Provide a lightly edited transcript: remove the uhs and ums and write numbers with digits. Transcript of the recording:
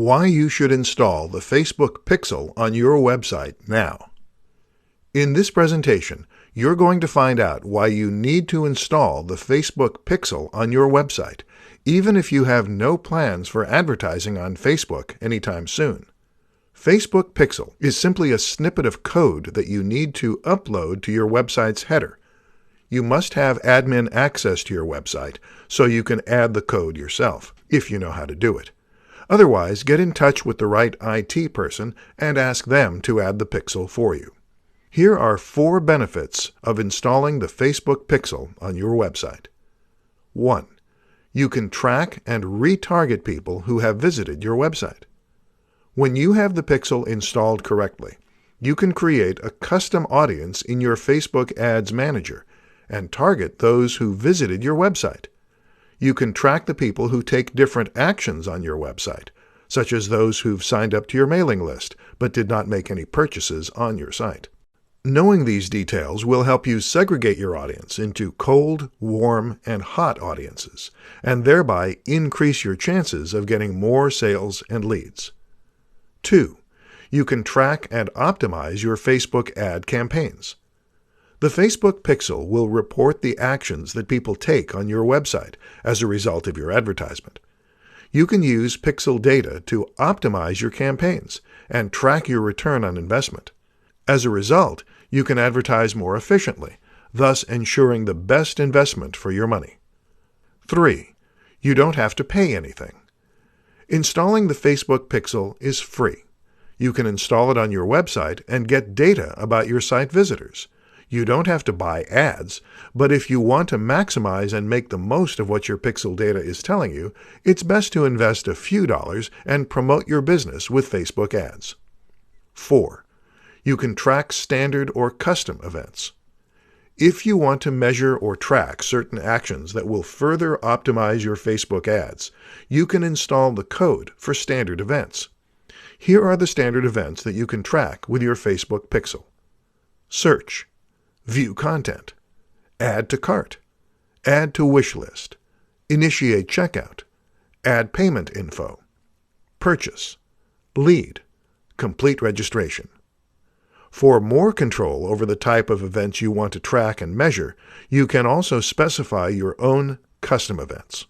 Why you should install the Facebook Pixel on your website now. In this presentation, you're going to find out why you need to install the Facebook Pixel on your website, even if you have no plans for advertising on Facebook anytime soon. Facebook Pixel is simply a snippet of code that you need to upload to your website's header. You must have admin access to your website so you can add the code yourself, if you know how to do it. Otherwise, get in touch with the right IT person and ask them to add the Pixel for you. Here are 4 benefits of installing the Facebook Pixel on your website. 1. You can track and retarget people who have visited your website. When you have the Pixel installed correctly, you can create a custom audience in your Facebook Ads Manager and target those who visited your website. You can track the people who take different actions on your website, such as those who've signed up to your mailing list but did not make any purchases on your site. Knowing these details will help you segregate your audience into cold, warm, and hot audiences, and thereby increase your chances of getting more sales and leads. 2. You can track and optimize your Facebook ad campaigns. The Facebook Pixel will report the actions that people take on your website as a result of your advertisement. You can use Pixel data to optimize your campaigns and track your return on investment. As a result, you can advertise more efficiently, thus ensuring the best investment for your money. 3. You don't have to pay anything. Installing the Facebook Pixel is free. You can install it on your website and get data about your site visitors. You don't have to buy ads, but if you want to maximize and make the most of what your Pixel data is telling you, it's best to invest a few dollars and promote your business with Facebook ads. 4. You can track standard or custom events. If you want to measure or track certain actions that will further optimize your Facebook ads, you can install the code for standard events. Here are the standard events that you can track with your Facebook Pixel. Search, view content, add to cart, add to wish list, initiate checkout, add payment info, purchase, lead, complete registration. For more control over the type of events you want to track and measure, you can also specify your own custom events.